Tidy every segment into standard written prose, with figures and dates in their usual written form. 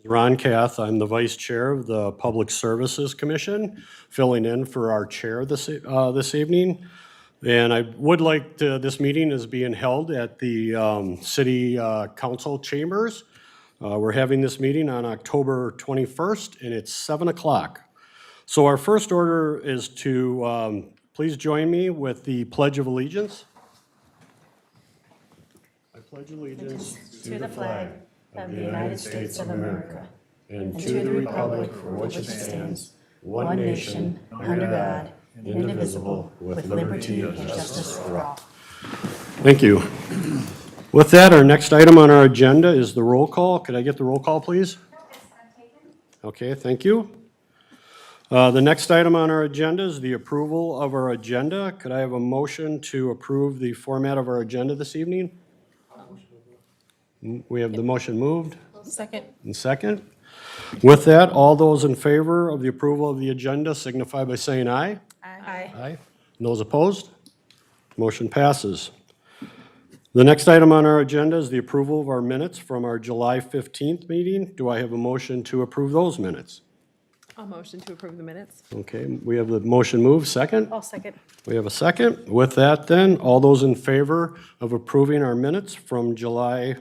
Ron Kath. I'm the Vice Chair of the Public Services Commission, filling in for our chair this evening. And I would like to, this meeting is being held at the City Council Chambers. We're having this meeting on October 21st, and it's 7 o'clock. So our first order is to please join me with the Pledge of Allegiance. I pledge allegiance to the flag of the United States of America and to the republic for which it stands, one nation, under God, indivisible, with liberty and justice for all. Thank you. With that, our next item on our agenda is the roll call. Could I get the roll call, please? Okay, thank you. The next item on our agenda is the approval of our agenda. Could I have a motion to approve the format of our agenda this evening? We have the motion moved. Second. And second. With that, all those in favor of the approval of the agenda signify by saying aye. Aye. Aye. And those opposed? Motion passes. The next item on our agenda is the approval of our minutes from our July 15th meeting. Do I have a motion to approve those minutes? I'll motion to approve the minutes. Okay, we have the motion moved. Second? I'll second. We have a second. With that then, all those in favor of approving our minutes from July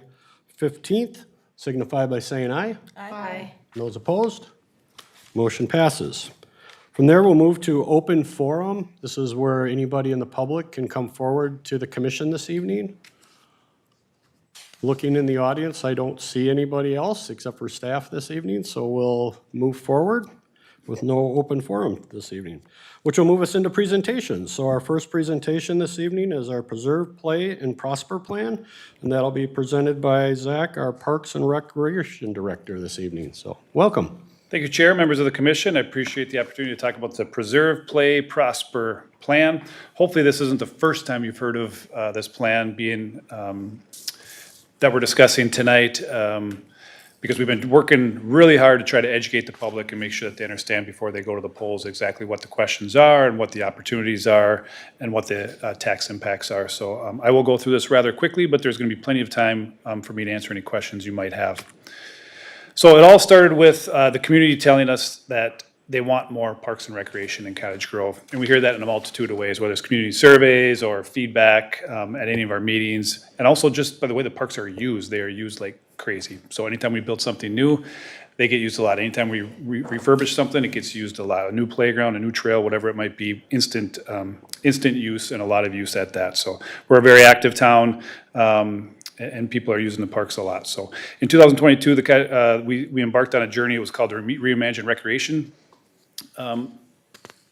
15th signify by saying aye. Aye. Those opposed? Motion passes. From there, we'll move to open forum. This is where anybody in the public can come forward to the commission this evening. Looking in the audience, I don't see anybody else except for staff this evening, so we'll move forward with no open forum this evening, which will move us into presentations. So our first presentation this evening is our Preserve, Play, and Prosper plan, and that'll be presented by Zach, our Parks and Recreation Director this evening. So welcome. Thank you, Chair, members of the Commission. I appreciate the opportunity to talk about the Preserve, Play, Prosper plan. Hopefully this isn't the first time you've heard of this plan being that we're discussing tonight, because we've been working really hard to try to educate the public and make sure that they understand before they go to the polls exactly what the questions are and what the opportunities are and what the tax impacts are. So I will go through this rather quickly, but there's going to be plenty of time for me to answer any questions you might have. So it all started with the community telling us that they want more parks and recreation in Cottage Grove. And we hear that in a multitude of ways, whether it's community surveys or feedback at any of our meetings. And also just by the way the parks are used, they are used like crazy. So anytime we build something new, they get used a lot. Anytime we refurbish something, it gets used a lot. A new playground, a new trail, whatever it might be, instant use and a lot of use at that. So we're a very active town. And people are using the parks a lot. So in 2022, we embarked on a journey. It was called the Reimagine Recreation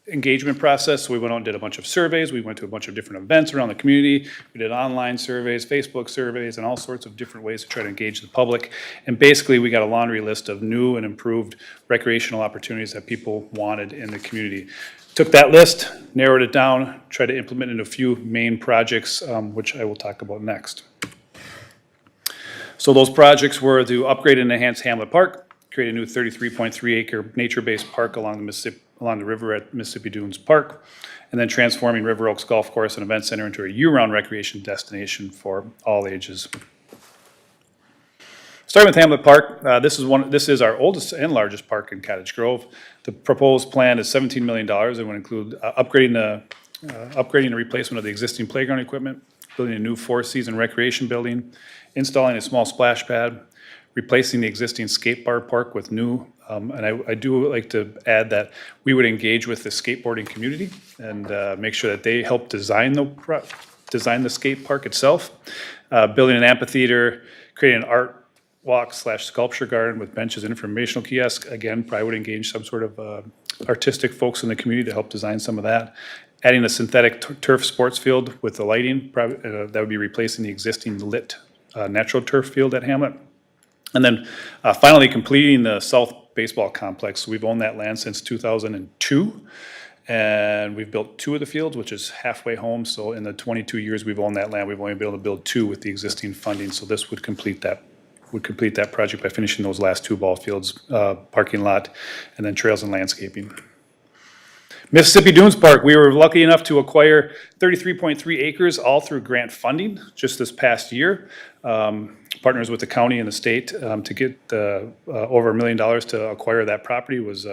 engagement process. So we went out and did a bunch of surveys. We went to a bunch of different events around the community. We did online surveys, Facebook surveys, and all sorts of different ways to try to engage the public. And basically, we got a laundry list of new and improved recreational opportunities that people wanted in the community. Took that list, narrowed it down, tried to implement it into a few main projects, which I will talk about next. So those projects were to upgrade and enhance Hamlet Park, create a new 33.3 acre nature-based park along the river at Mississippi Dunes Park, and then transforming River Oaks Golf Course and Event Center into a year-round recreation destination for all ages. Starting with Hamlet Park, this is our oldest and largest park in Cottage Grove. The proposed plan is $17 million and would include upgrading and replacement of the existing playground equipment, building a new four-season recreation building, installing a small splash pad, replacing the existing skate park with new, and I do like to add that we would engage with the skateboarding community and make sure that they help design the skate park itself, building an amphitheater, creating an art walk / sculpture garden with benches and informational kiosks. Again, probably would engage some sort of artistic folks in the community to help design some of that. Adding a synthetic turf sports field with the lighting, that would be replacing the existing lit natural turf field at Hamlet. And then finally completing the South Baseball Complex. We've owned that land since 2002, and we've built 2 of the fields, which is halfway home. So in the 22 years we've owned that land, we've only been able to build 2 with the existing funding. So this would complete that project by finishing those last 2 ball fields, parking lot, and then trails and landscaping. Mississippi Dunes Park, we were lucky enough to acquire 33.3 acres all through grant funding just this past year. partners with the county and the state to get over $1 million to acquire that property was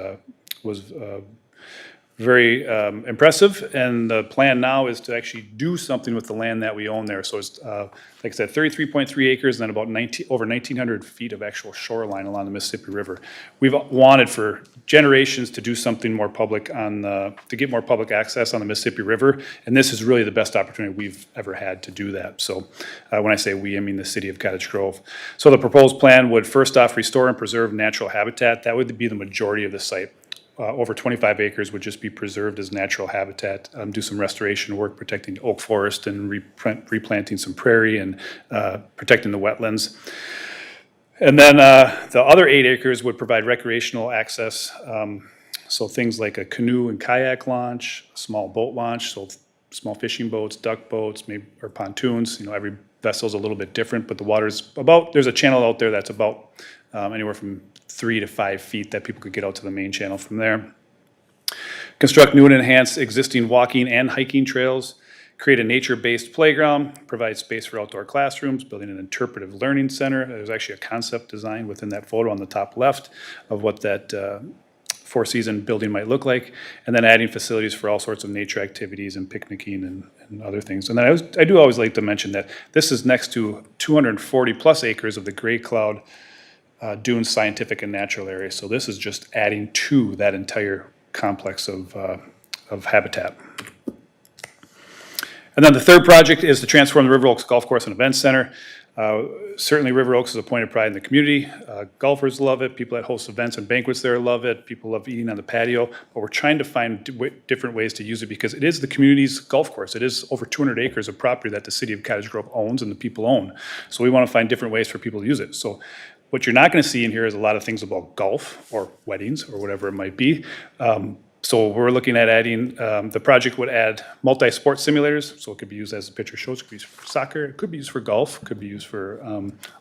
very impressive, and the plan now is to actually do something with the land that we own there. So it's, like I said, 33.3 acres and then about over 1,900 feet of actual shoreline along the Mississippi River. We've wanted for generations to do something more public to get more public access on the Mississippi River, and this is really the best opportunity we've ever had to do that. So when I say we, I mean the city of Cottage Grove. So the proposed plan would first off restore and preserve natural habitat. That would be the majority of the site. Over 25 acres would just be preserved as natural habitat, do some restoration work, protecting the oak forest and replanting some prairie and protecting the wetlands. And then the other 8 acres would provide recreational access, so things like a canoe and kayak launch, a small boat launch, so small fishing boats, duck boats, maybe, or pontoons. Every vessel's a little bit different, but the water's there's a channel out there that's about anywhere from 3 to 5 feet that people could get out to the main channel from there. Construct new and enhanced existing walking and hiking trails, create a nature-based playground, provide space for outdoor classrooms, building an interpretive learning center. There's actually a concept design within that photo on the top left of what that four-season building might look like, and then adding facilities for all sorts of nature activities and picnicking and other things. And then I do always like to mention that this is next to 240 plus acres of the Gray Cloud Dunes Scientific and Natural Area. So this is just adding to that entire complex of habitat. And then the third project is to transform the River Oaks Golf Course and Event Center. Certainly River Oaks is a point of pride in the community. Golfers love it. People that host events and banquets there love it. People love eating on the patio. But we're trying to find different ways to use it because it is the community's golf course. It is over 200 acres of property that the city of Cottage Grove owns and the people own. So we want to find different ways for people to use it. So what you're not going to see in here is a lot of things about golf or weddings or whatever it might be. So we're looking at adding, the project would add multi-sport simulators, so it could be used, as the picture shows, it could be used for soccer, it could be used for golf, it could be used for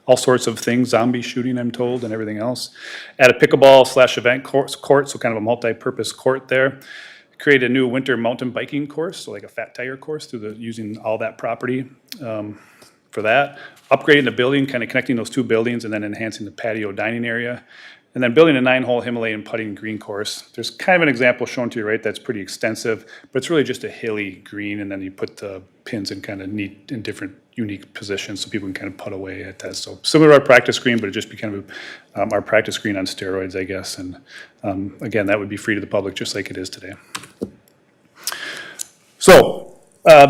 all sorts of things, zombie shooting, I'm told, and everything else. Add a pickleball/event court, so kind of a multi-purpose court there. Create a new winter mountain biking course, so like a fat tire course using all that property for that. Upgrading the building, kind of connecting those two buildings, and then enhancing the patio dining area. And then building a 9-hole Himalayan putting green course. There's kind of an example shown to you right that's pretty extensive, but it's really just a hilly green, and then you put the pins in kind of neat and different unique positions so people can kind of putt away at that. So similar to our practice green, but it'd just be kind of our practice green on steroids, I guess. And again, that would be free to the public just like it is today. So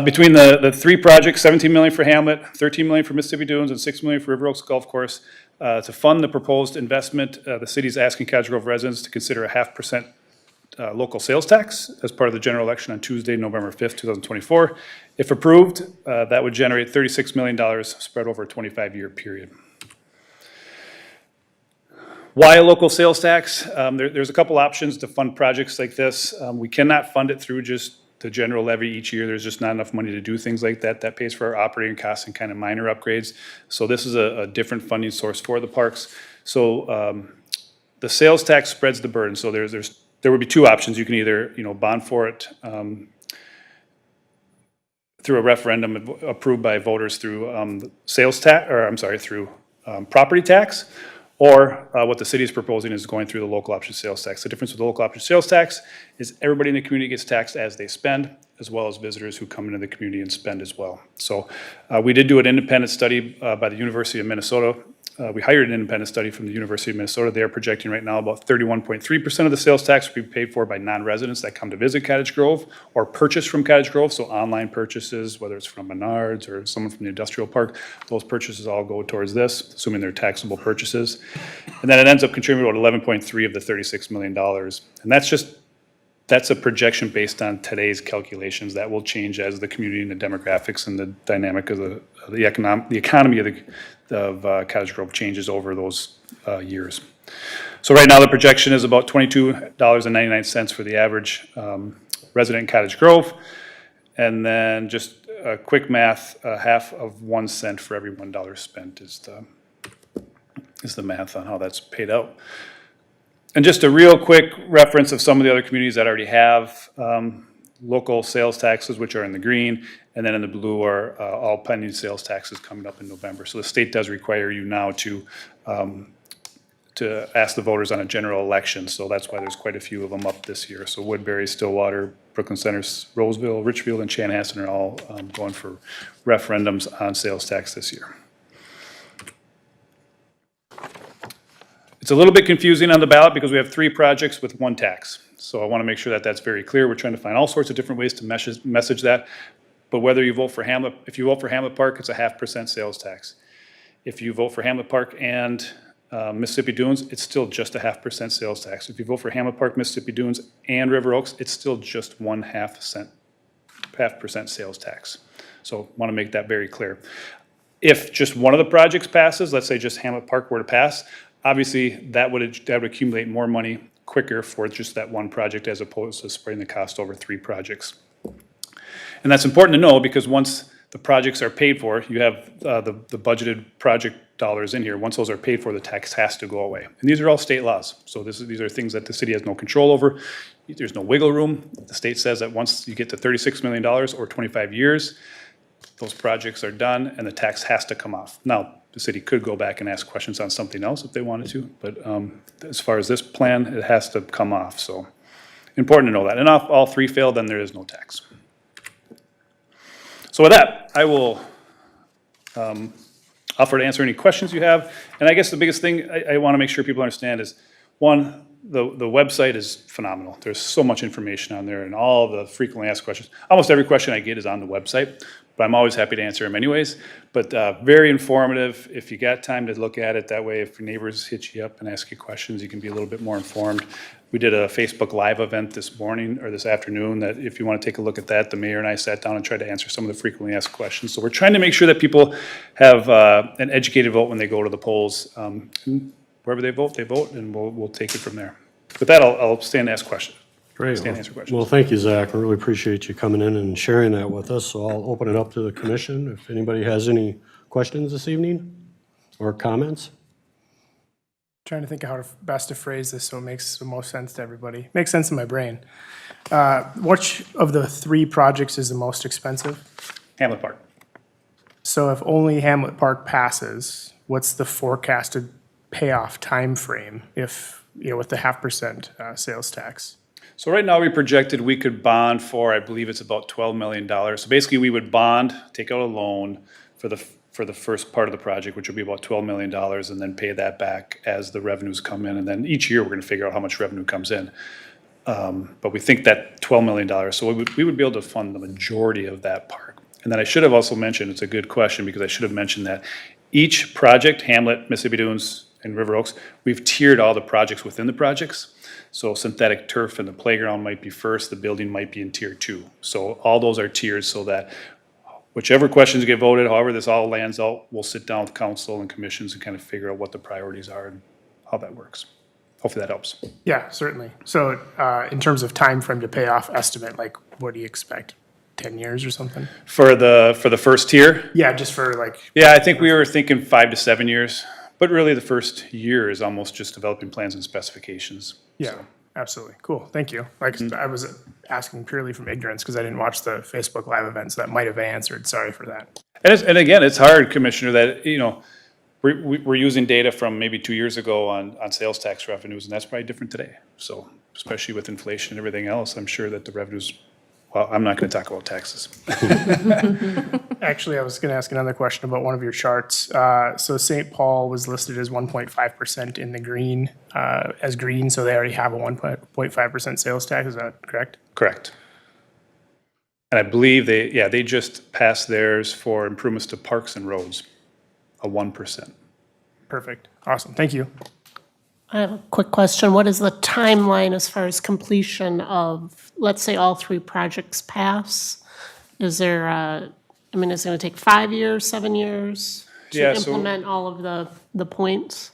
between the three projects, $17 million for Hamlet, $13 million for Mississippi Dunes, and $6 million for River Oaks Golf Course, to fund the proposed investment, the city is asking Cottage Grove residents to consider a 0.5% local sales tax as part of the general election on Tuesday, November 5th, 2024. If approved, that would generate $36 million spread over a 25-year period. Why a local sales tax? There's a couple options to fund projects like this. We cannot fund it through just the general levy each year. There's just not enough money to do things like that. That pays for our operating costs and kind of minor upgrades. So this is a different funding source for the parks. So the sales tax spreads the burden. So there would be two options. You can either bond for it through a referendum approved by voters through sales tax, or I'm sorry, through property tax, or what the city is proposing is going through the local option sales tax. The difference with the local option sales tax is everybody in the community gets taxed as they spend, as well as visitors who come into the community and spend as well. So we did do an independent study by the University of Minnesota. We hired an independent study from the University of Minnesota. They are projecting right now about 31.3% of the sales tax will be paid for by non-residents that come to visit Cottage Grove or purchase from Cottage Grove, so online purchases, whether it's from Menards or someone from the industrial park, those purchases all go towards this, assuming they're taxable purchases. And then it ends up contributing about 11.3 of the $36 million. And that's a projection based on today's calculations. That will change as the community and the demographics and the dynamic of the economy of Cottage Grove changes over those years. So right now the projection is about $22.99 for the average resident in Cottage Grove. And then just a quick math, half of 1 cent for every $1 spent is the math on how that's paid out. And just a real quick reference of some of the other communities that already have local sales taxes, which are in the green, and then in the blue are all pending sales taxes coming up in November. So the state does require you now to ask the voters on a general election, so that's why there's quite a few of them up this year. So Woodbury, Stillwater, Brooklyn Center, Roseville, Richfield, and Chanhassen are all going for referendums on sales tax this year. It's a little bit confusing on the ballot because we have 3 projects with 1 tax. So I want to make sure that that's very clear. We're trying to find all sorts of different ways to message that. But whether you vote for Hamlet, if you vote for Hamlet Park, it's a 0.5% sales tax. If you vote for Hamlet Park and Mississippi Dunes, it's still just a 0.5% sales tax. If you vote for Hamlet Park, Mississippi Dunes, and River Oaks, it's still just 0.5% sales tax. So want to make that very clear. If just one of the projects passes, let's say just Hamlet Park were to pass, obviously that would accumulate more money quicker for just that one project as opposed to spreading the cost over 3 projects. And that's important to know because once the projects are paid for, you have the budgeted project dollars in here. Once those are paid for, the tax has to go away. And these are all state laws. So these are things that the city has no control over. There's no wiggle room. The state says that once you get to $36 million or 25 years, those projects are done and the tax has to come off. Now, the city could go back and ask questions on something else if they wanted to, but as far as this plan, it has to come off. So important to know that. And if all 3 fail, then there is no tax. So with that, I will offer to answer any questions you have. And I guess the biggest thing I want to make sure people understand is, one, the website is phenomenal. There's so much information on there and all the frequently asked questions. Almost every question I get is on the website, but I'm always happy to answer them anyways. But very informative. If you got time to look at it, that way if your neighbors hit you up and ask you questions, you can be a little bit more informed. We did a Facebook Live event this morning or this afternoon that if you want to take a look at that, the mayor and I sat down and tried to answer some of the frequently asked questions. So we're trying to make sure that people have an educated vote when they go to the polls. Wherever they vote, and we'll take it from there. With that, I'll stand and ask questions. Great. Stand and answer questions. Well, thank you, Zach. I really appreciate you coming in and sharing that with us. So I'll open it up to the commission if anybody has any questions this evening or comments. Trying to think of how best to phrase this so it makes the most sense to everybody. Makes sense in my brain. Which of the 3 projects is the most expensive? Hamlet Park. So if only Hamlet Park passes, what's the forecasted payoff time frame if, with the 0.5% sales tax? So right now we projected we could bond for, I believe it's about $12 million. So basically we would bond, take out a loan for the first part of the project, which would be about $12 million, and then pay that back as the revenues come in. And then each year we're going to figure out how much revenue comes in. But we think that $12 million, so we would be able to fund the majority of that park. And then I should have also mentioned, it's a good question because I should have mentioned that each project, Hamlet, Mississippi Dunes, and River Oaks, we've tiered all the projects within the projects. So synthetic turf and the playground might be first, the building might be in tier 2. So all those are tiered so that whichever questions get voted, however this all lands out, we'll sit down with council and commissions and kind of figure out what the priorities are and how that works. Hopefully that helps. Yeah, certainly. So in terms of time frame to pay off estimate, like what do you expect? 10 years or something? For the first tier? Yeah, just for like. Yeah, I think we were thinking 5 to 7 years. But really, the first year is almost just developing plans and specifications. Yeah, So, absolutely. Cool. Thank you. Like I was asking purely from ignorance because I didn't watch the Facebook Live event, so that might have answered. Sorry for that. and again, it's hard, Commissioner, that, we're using data from maybe 2 years ago on sales tax revenues, and that's probably different today. So, especially with inflation and everything else, I'm sure that the revenues, well, I'm not going to talk about taxes. Actually, I was going to ask another question about one of your charts. So St. Paul was listed as 1.5% in the green, as green, so they already have a 1.5% sales tax. Is that correct? Correct. And I believe they just passed theirs for improvements to parks and roads, a 1%. Perfect. Awesome. Thank you. I have a quick question. What is the timeline as far as completion of, let's say all 3 projects pass? Is there, is it going to take 5 years, 7 years to implement all of the points?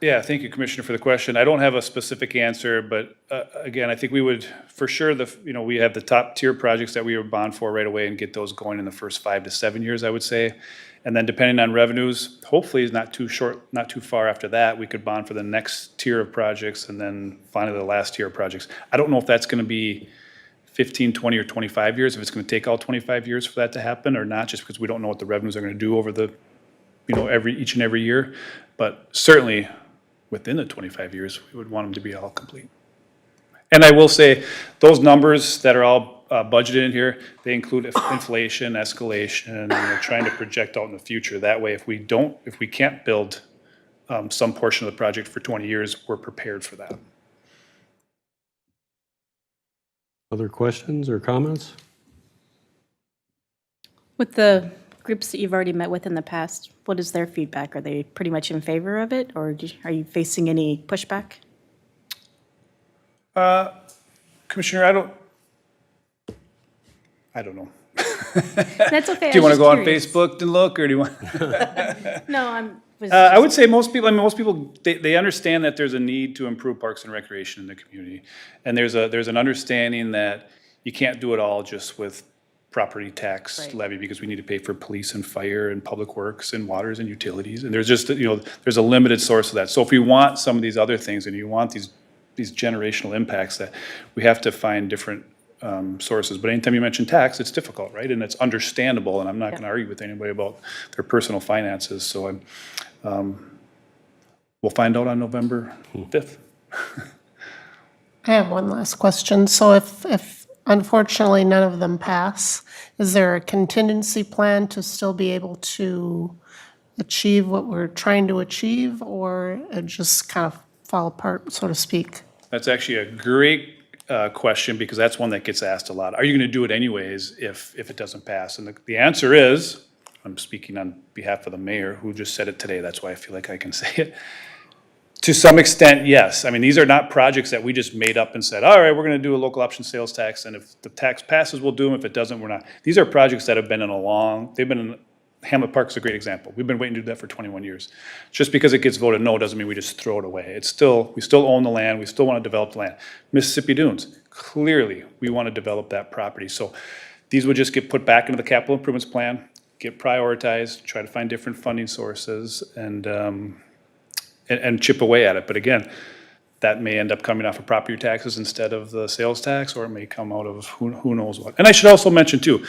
Yeah, thank you, Commissioner, for the question. I don't have a specific answer, but again, I think we would, for sure, we have the top tier projects that we would bond for right away and get those going in the first 5 to 7 years, I would say. And then depending on revenues, hopefully it's not too far after that, we could bond for the next tier of projects and then finally the last tier of projects. I don't know if that's going to be 15, 20, or 25 years, if it's going to take all 25 years for that to happen or not, just because we don't know what the revenues are going to do over the, each and every year. But certainly, within the 25 years, we would want them to be all complete. And I will say, those numbers that are all budgeted in here, they include inflation, escalation, trying to project out in the future. That way, if we can't build some portion of the project for 20 years, we're prepared for that. Other questions or comments? With the groups that you've already met with in the past, what is their feedback? Are they pretty much in favor of it, or are you facing any pushback? Commissioner, I don't know. That's okay. Do you want to go on Facebook and look, or do you want? No, I would say most people, they understand that there's a need to improve parks and recreation in the community. And there's an understanding that you can't do it all just with property tax Right. levy, because we need to pay for police and fire and public works and waters and utilities. And there's just, there's a limited source of that. So if we want some of these other things and you want these generational impacts, that we have to find different sources. But anytime you mention tax, it's difficult, right? And it's understandable, and I'm not going to argue with anybody about their personal finances. So we'll find out on November 5th. I have one last question. So if unfortunately none of them pass, is there a contingency plan to still be able to achieve what we're trying to achieve, or it just kind of fall apart, so to speak? That's actually a great question, because that's one that gets asked a lot. Are you going to do it anyways if it doesn't pass? And the answer is, I'm speaking on behalf of the mayor, who just said it today, that's why I feel like I can say it. To some extent, yes. I mean, these are not projects that we just made up and said, all right, we're going to do a local option sales tax, and if the tax passes, we'll do them. If it doesn't, we're not. These are projects that have been Hamlet Park's a great example. We've been waiting to do that for 21 years. Just because it gets voted no doesn't mean we just throw it away. We still own the land. We still want to develop the land. Mississippi Dunes, clearly, we want to develop that property. So these would just get put back into the capital improvements plan, get prioritized, try to find different funding sources, and chip away at it. But again, that may end up coming off of property taxes instead of the sales tax, or it may come out of who knows what. And I should also mention too,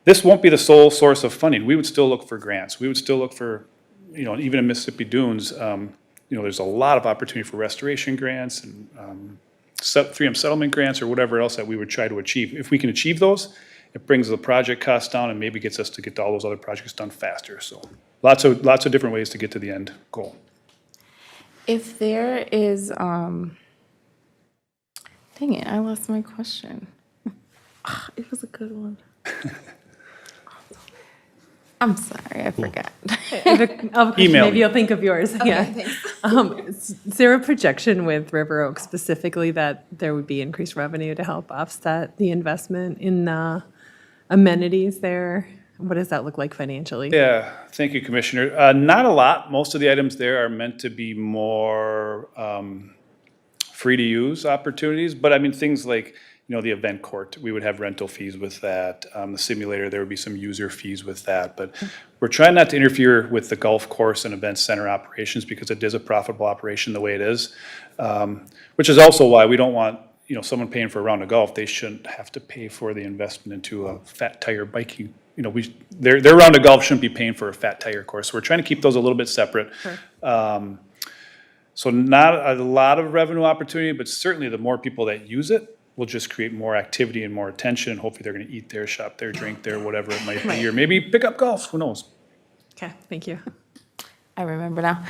this won't be the sole source of funding. We would still look for grants. We would still look for, even in Mississippi Dunes, there's a lot of opportunity for restoration grants and 3M settlement grants or whatever else that we would try to achieve. If we can achieve those, it brings the project costs down and maybe gets us to get all those other projects done faster. So lots of different ways to get to the end goal. If there is, dang it, I lost my question. It was a good one. I'm sorry, I forgot. Email Maybe me. you'll think of yours. Yeah. Thanks. Is there a projection with River Oaks specifically that there would be increased revenue to help offset the investment in amenities there? What does that look like financially? Yeah, thank you, Commissioner. Not a lot. Most of the items there are meant to be more free-to-use opportunities, but I mean, things like, the event court, we would have rental fees with that. The simulator, there would be some user fees with that, but we're trying not to interfere with the golf course and event center operations, because it is a profitable operation the way it is, which is also why we don't want, someone paying for a round of golf, they shouldn't have to pay for the investment into a fat tire biking. Their round of golf shouldn't be paying for a fat tire course. So we're trying to keep those a little bit separate. Sure. So not a lot of revenue opportunity, but certainly the more people that use it will just create more activity and more attention. Hopefully they're going to eat there, shop there, drink there, whatever it might be, or maybe pick up golf. Who knows? Okay, thank you. I remember now.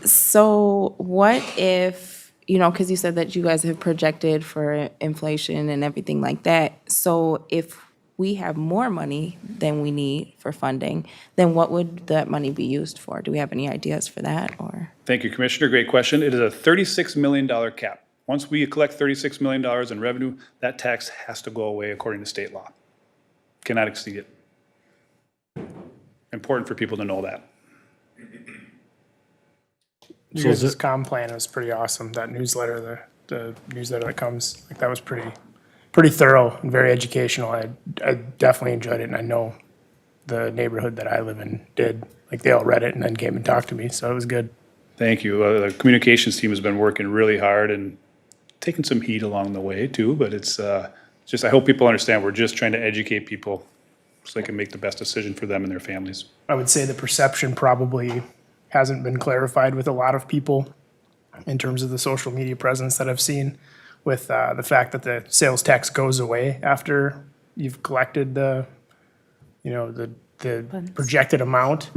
So what if, because you said that you guys have projected for inflation and everything like that. So if we have more money than we need for funding, then what would that money be used for? Do we have any ideas for that, or? Thank you, Commissioner. Great question. It is a $36 million cap. Once we collect $36 million in revenue, that tax has to go away according to state law. Cannot exceed it. Important for people to know that. You guys' comm plan was pretty awesome. That newsletter, the newsletter that comes, that was pretty thorough and very educational. I definitely enjoyed it, and I know the neighborhood that I live in did. They all read it and then came and talked to me, so it was good. Thank you. The communications team has been working really hard and taking some heat along the way too, but it's just, I hope people understand, we're just trying to educate people so they can make the best decision for them and their families. I would say the perception probably hasn't been clarified with a lot of people in terms of the social media presence that I've seen with the fact that the sales tax goes away after you've collected the projected amount.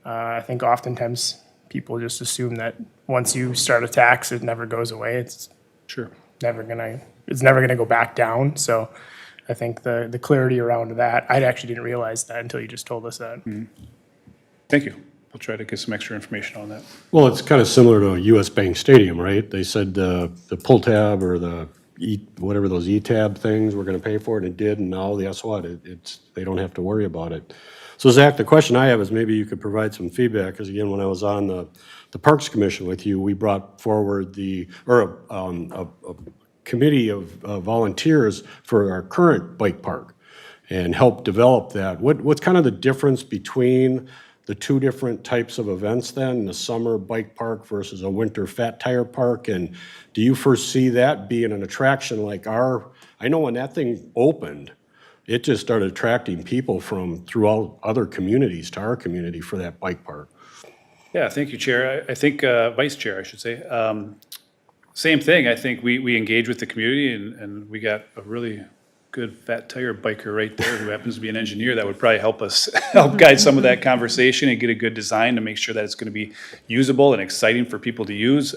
I think oftentimes people just assume that once you start a tax, it never goes away. It's Sure. never gonna go back down. So I think the clarity around that, I actually didn't realize that until you just told us that. Thank you. We'll try to get some extra information on that. Well, it's kind of similar to a US Bank Stadium, right? They said the pull tab or the whatever those E-tab things were gonna pay for it, and it did, and now guess what? They don't have to worry about it. So Zach, the question I have is maybe you could provide some feedback, because again, when I was on the Parks Commission with you, we brought forward a committee of volunteers for our current bike park and helped develop that. What's kind of the difference between the two different types of events then, the summer bike park versus a winter fat tire park? And do you foresee that being an attraction like I know when that thing opened, it just started attracting people from throughout other communities to our community for that bike park. Yeah, thank you, Chair. I think, Vice Chair, I should say. Same thing. I think we engage with the community, and we got a really good fat tire biker right there who happens to be an engineer that would probably help us, help guide some of that conversation and get a good design to make sure that it's going to be usable and exciting for people to use.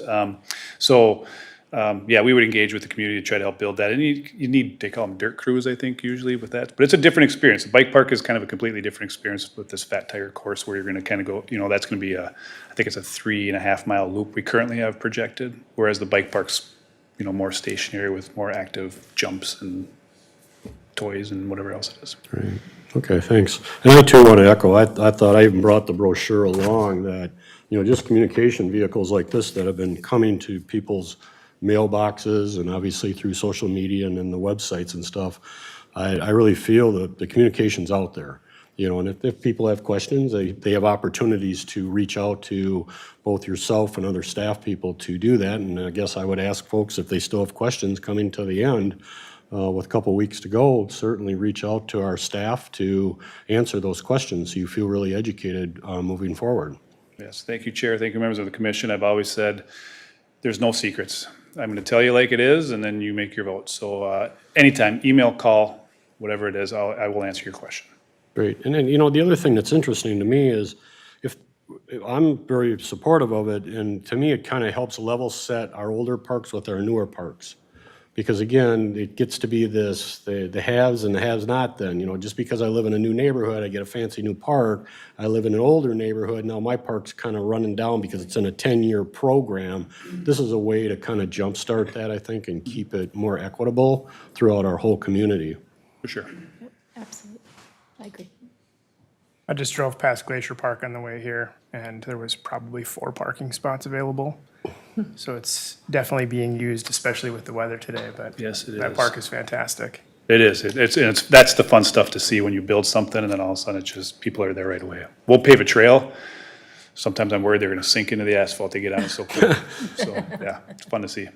Yeah, we would engage with the community to try to help build that. And you need, they call them dirt crews, I think, usually with that. But it's a different experience. The bike park is kind of a completely different experience with this fat tire course where you're going to kind of go, that's going to be I think it's a 3.5 mile loop we currently have projected, whereas the bike park's, more stationary with more active jumps and toys and whatever else it is. Right. Okay, thanks. And I too want to echo, I thought I even brought the brochure along that, just communication vehicles like this that have been coming to people's mailboxes and obviously through social media and then the websites and stuff. I really feel that the communication's out there, and if people have questions, they have opportunities to reach out to both yourself and other staff people to do that. And I guess I would ask folks if they still have questions coming to the end, with a couple weeks to go, certainly reach out to our staff to answer those questions so you feel really educated moving forward. Yes, thank you, Chair. Thank you, members of the commission. I've always said, there's no secrets. I'm going to tell you like it is, and then you make your vote. So anytime, email, call, whatever it is, I will answer your question. Great. And then, the other thing that's interesting to me is if I'm very supportive of it, and to me, it kind of helps level set our older parks with our newer parks. Because again, it gets to be this, the haves and the haves not then, just because I live in a new neighborhood, I get a fancy new park. I live in an older neighborhood, now my park's kind of running down because it's in a 10-year program. This is a way to kind of jumpstart that, I think, and keep it more equitable throughout our whole community. For sure. Absolutely. I agree. I just drove past Glacier Park on the way here, and there was probably 4 parking spots available. So it's definitely being used, especially with the weather today, but Yes, it that is. park is fantastic. It is. That's the fun stuff to see when you build something and then all of a sudden it's just, people are there right away. We'll pave a trail. Sometimes I'm worried they're going to sink into the asphalt. They get on it so quick. So, yeah, it's fun to see.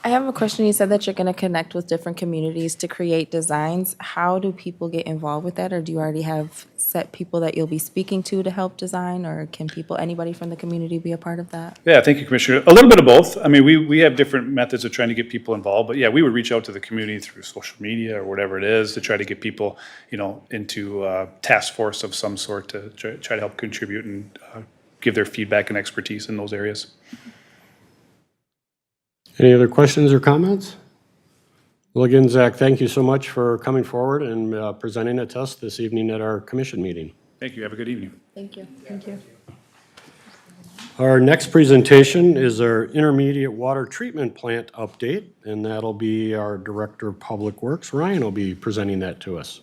I have a question. You said that you're going to connect with different communities to create designs. How do people get involved with that? Or do you already have set people that you'll be speaking to help design? Or can anybody from the community be a part of that? Yeah, thank you, Commissioner. A little bit of both. I mean, we have different methods of trying to get people involved, but yeah, we would reach out to the community through social media or whatever it is to try to get people, into a task force of some sort to try to help contribute and give their feedback and expertise in those areas. Any other questions or comments? Well, again, Zach, thank you so much for coming forward and presenting it to us this evening at our commission meeting. Thank you. Have a good evening. Thank you. Thank you. Our next presentation is our intermediate water treatment plant update, and that'll be our Director of Public Works. Ryan will be presenting that to us.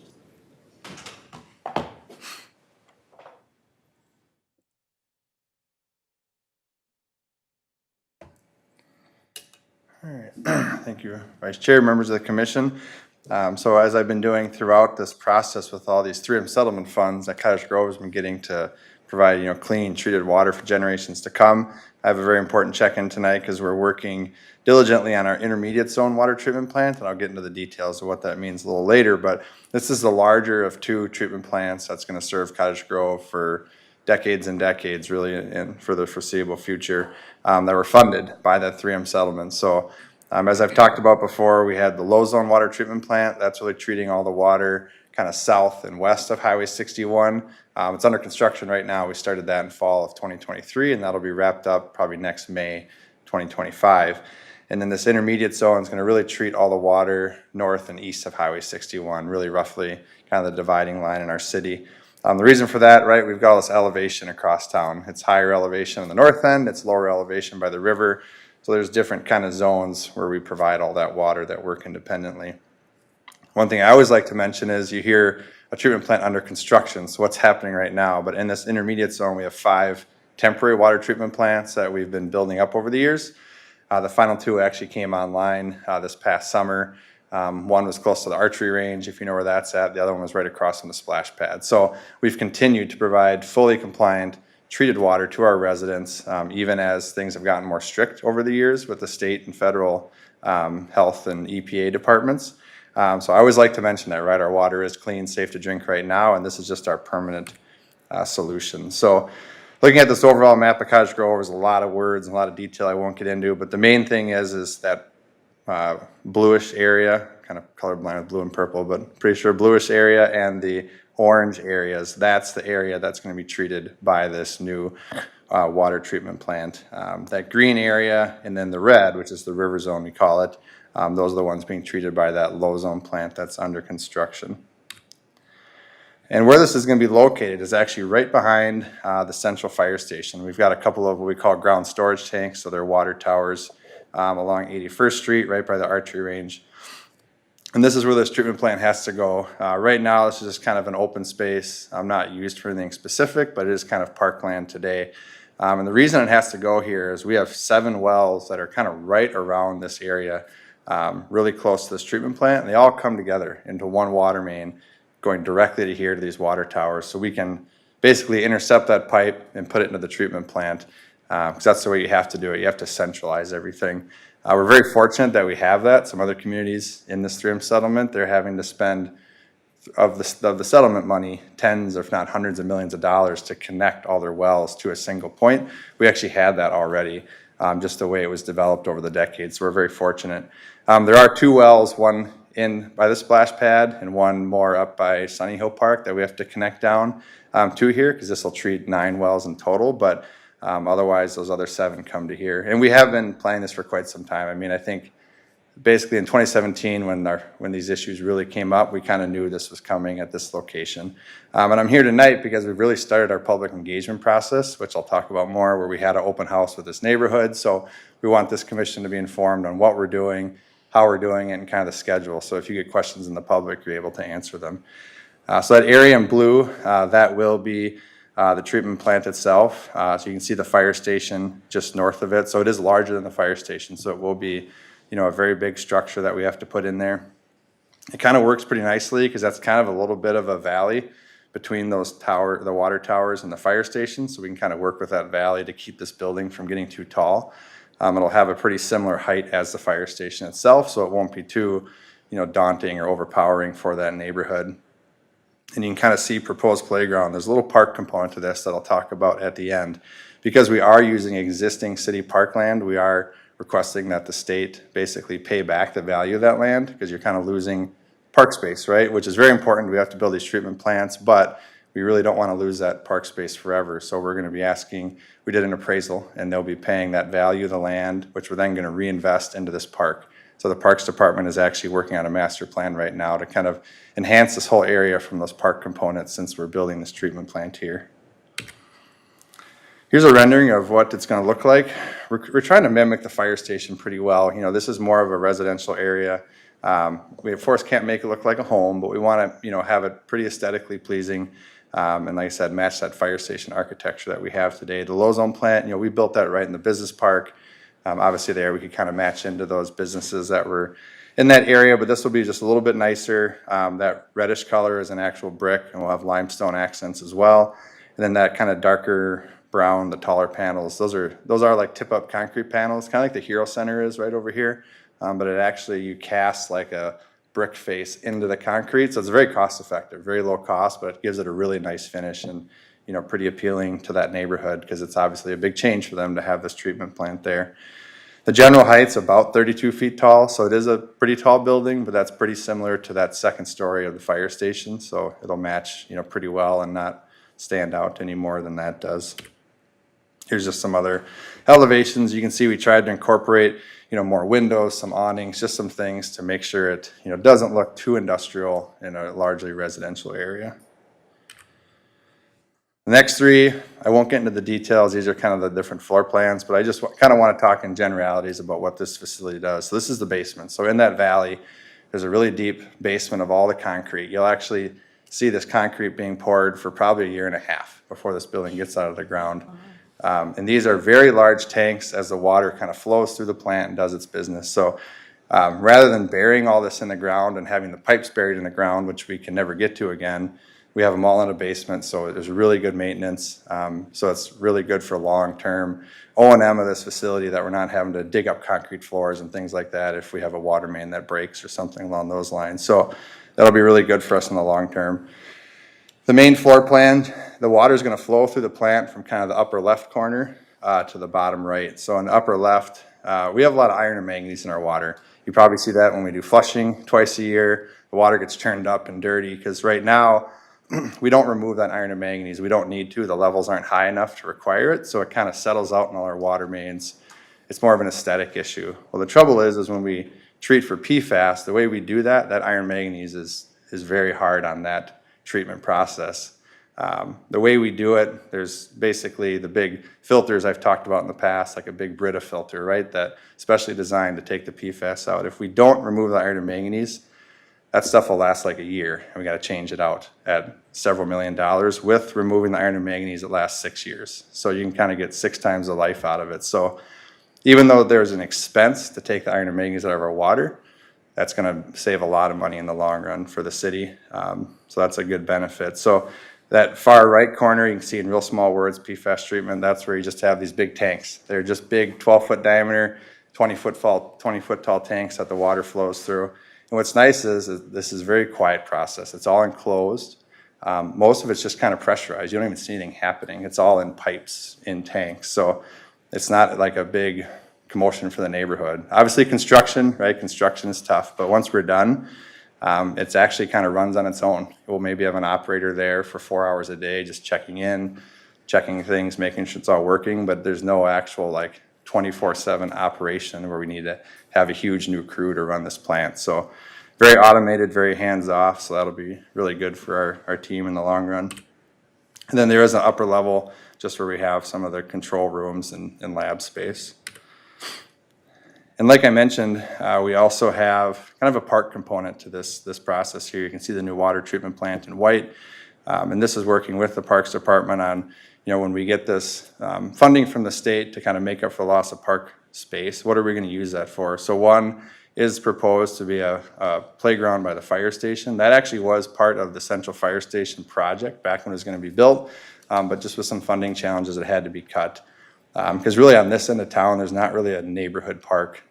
Thank you, Vice Chair, members of the commission. So as I've been doing throughout this process with all these 3M settlement funds that Cottage Grove has been getting to provide, clean, treated water for generations to come. I have a very important check-in tonight because we're working diligently on our intermediate zone water treatment plant, and I'll get into the details of what that means a little later, but this is the larger of 2 treatment plants that's going to serve Cottage Grove for decades and decades, really, and for the foreseeable future, that were funded by that 3M settlement. So as I've talked about before, we had the low zone water treatment plant. That's really treating all the water kind of south and west of Highway 61. It's under construction right now. We started that in fall of 2023, and that'll be wrapped up probably next May 2025. And then this intermediate zone is going to really treat all the water north and east of Highway 61, really roughly kind of the dividing line in our city. The reason for that, right, we've got all this elevation across town. It's higher elevation on the north end, it's lower elevation by the river. So there's different kind of zones where we provide all that water that work independently. One thing I always like to mention is you hear a treatment plant under construction, so what's happening right now. But in this intermediate zone, we have 5 temporary water treatment plants that we've been building up over the years. The final 2 actually came online this past summer. One was close to the archery range, if you know where that's at. The other one was right across from the splash pad. So we've continued to provide fully compliant treated water to our residents, even as things have gotten more strict over the years with the state and federal health and EPA departments. So I always like to mention that, right? Our water is clean, safe to drink right now, and this is just our permanent solution. So looking at this overall map of Cottage Grove, there's a lot of words and a lot of detail I won't get into, but the main thing is that bluish area, kind of colorblind with blue and purple, but pretty sure bluish area and the orange areas, that's the area that's going to be treated by this new water treatment plant. That green area and then the red, which is the river zone we call it, those are the ones being treated by that low zone plant that's under construction. And where this is going to be located is actually right behind the central fire station. We've got a couple of what we call ground storage tanks, so they're water towers along 81st Street, right by the archery range. And this is where this treatment plant has to go. Right now, this is just kind of an open space. Not used for anything specific, but it is kind of parkland today. And the reason it has to go here is we have 7 wells that are kind of right around this area, really close to this treatment plant. And they all come together into one water main going directly to here to these water towers. So we can basically intercept that pipe and put it into the treatment plant. Because that's the way you have to do it. You have to centralize everything. We're very fortunate that we have that. Some other communities in this 3M settlement, they're having to spend of the settlement money tens, if not hundreds of millions of dollars to connect all their wells to a single point. We actually had that already, just the way it was developed over the decades. So we're very fortunate. There are 2 wells, one in by the splash pad and one more up by Sunny Hill Park that we have to connect down to here, because this will treat 9 wells in total. But otherwise, those other 7 come to here. And we have been planning this for quite some time. I mean, I think basically in 2017, when these issues really came up, we kind of knew this was coming at this location. And I'm here tonight because we've really started our public engagement process, which I'll talk about more, where we had an open house with this neighborhood. So we want this commission to be informed on what we're doing, how we're doing it, and kind of the schedule. So if you get questions in the public, you're able to answer them. So that area in blue, that will be the treatment plant itself. So you can see the fire station just north of it. So it is larger than the fire station. So it will be, a very big structure that we have to put in there. It kind of works pretty nicely because that's kind of a little bit of a valley between the water towers and the fire station. So we can kind of work with that valley to keep this building from getting too tall. It'll have a pretty similar height as the fire station itself, so it won't be too, daunting or overpowering for that neighborhood. And you can kind of see proposed playground. There's a little park component to this that I'll talk about at the end. Because we are using existing city parkland, we are requesting that the state basically pay back the value of that land, because you're kind of losing park space, right? Which is very important. We have to build these treatment plants, but we really don't want to lose that park space forever. So we're going to be asking, we did an appraisal, and they'll be paying that value of the land, which we're then going to reinvest into this park. So the Parks Department is actually working on a master plan right now to kind of enhance this whole area from those park components, since we're building this treatment plant here. Here's a rendering of what it's going to look like. We're trying to mimic the fire station pretty well. This is more of a residential area. We of course can't make it look like a home, but we want to have it pretty aesthetically pleasing. And like I said, match that fire station architecture that we have today. The low zone plant, we built that right in the business park. Obviously there we could kind of match into those businesses that were in that area, but this will be just a little bit nicer. That reddish color is an actual brick, and we'll have limestone accents as well. And then that kind of darker brown, the taller panels, those are like tip-up concrete panels, kind of like the Hero Center is right over here. But it actually, you cast like a brick face into the concrete, so it's very cost-effective, very low cost, but it gives it a really nice finish and, you know, pretty appealing to that neighborhood because it's obviously a big change for them to have this treatment plant there. The general height's about 32 feet tall, so it is a pretty tall building, but that's pretty similar to that second story of the fire station, so it'll match, you know, pretty well and not stand out any more than that does. Here's just some other elevations. You can see we tried to incorporate, you know, more windows, some awnings, just some things to make sure it, you know, doesn't look too industrial in a largely residential area. The next three, I won't get into the details. These are kind of the different floor plans, but I just kind of want to talk in generalities about what this facility does. So this is the basement. So in that valley, there's a really deep basement of all the concrete. You'll actually see this concrete being poured for probably a year and a half before this building gets out of the ground. And these are very large tanks as the water kind of flows through the plant and does its business. So rather than burying all this in the ground and having the pipes buried in the ground, which we can never get to again, we have them all in a basement, so there's really good maintenance. So it's really good for long-term O&M of this facility that we're not having to dig up concrete floors and things like that if we have a water main that breaks or something along those lines. So that'll be really good for us in the long term. The main floor plan, the water is going to flow through the plant from kind of the upper left corner to the bottom right. So in the upper left, we have a lot of iron and manganese in our water. You probably see that when we do flushing twice a year. The water gets turned up and dirty because right now we don't remove that iron and manganese. We don't need to. The levels aren't high enough to require it, so it kind of settles out in all our water mains. It's more of an aesthetic issue. Well, the trouble is when we treat for PFAS, the way we do that, that iron manganese is very hard on that treatment process. The way we do it, there's basically the big filters I've talked about in the past, like a big Brita filter, right, that specially designed to take the PFAS out. If we don't remove the iron and manganese, that stuff will last like a year, and we got to change it out at several $1 million. With removing the iron and manganese, it lasts 6 years. So you can kind of get 6 times the life out of it. So even though there's an expense to take the iron and manganese out of our water, that's going to save a lot of money in the long run for the city. So that's a good benefit. So that far right corner, you can see in real small words, PFAS treatment, that's where you just have these big tanks. They're just big 12-foot diameter, 20-foot tall tanks that the water flows through. And what's nice is this is a very quiet process. It's all enclosed. Most of it's just kind of pressurized. You don't even see anything happening. It's all in pipes, in tanks. So it's not like a big commotion for the neighborhood. Obviously construction, right? Construction is tough, but once we're done, it's actually kind of runs on its own. We'll maybe have an operator there for 4 hours a day, just checking in, checking things, making sure it's all working, but there's no actual like 24/7 operation where we need to have a huge new crew to run this plant. So very automated, very hands-off, so that'll be really good for our team in the long run. And then there is an upper level just where we have some of the control rooms and lab space. And like I mentioned, we also have kind of a park component to this process here. You can see the new water treatment plant in white. And this is working with the Parks Department on, you know, when we get this funding from the state to kind of make up for loss of park space, what are we going to use that for? So one is proposed to be a playground by the fire station. That actually was part of the Central Fire Station project back when it was going to be built, but just with some funding challenges, it had to be cut. Because really on this end of town, there's not really a neighborhood park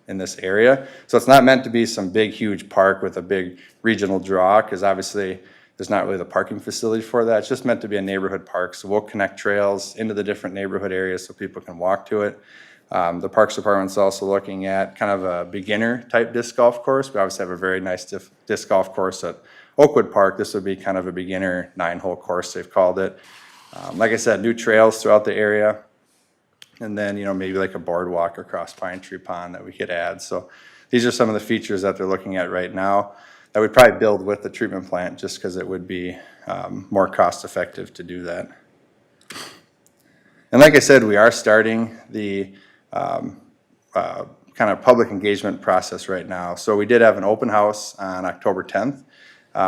in this area. So it's not meant to be some big, huge park with a big regional draw, because obviously there's not really the parking facility for that. It's just meant to be a neighborhood park. So we'll connect trails into the different neighborhood areas so people can walk to it. The Parks Department's also looking at kind of a beginner type disc golf course. We obviously have a very nice disc golf course at Oakwood Park. This would be kind of a beginner 9-hole course, they've called it. Like I said, new trails throughout the area. And then, you know, maybe like a boardwalk across Pine Tree Pond that we could add. So these are some of the features that they're looking at right now that we'd probably build with the treatment plant just because it would be more cost effective to do that. And like I said, we are starting the kind of public engagement process right now. So we did have an open house on October 10th.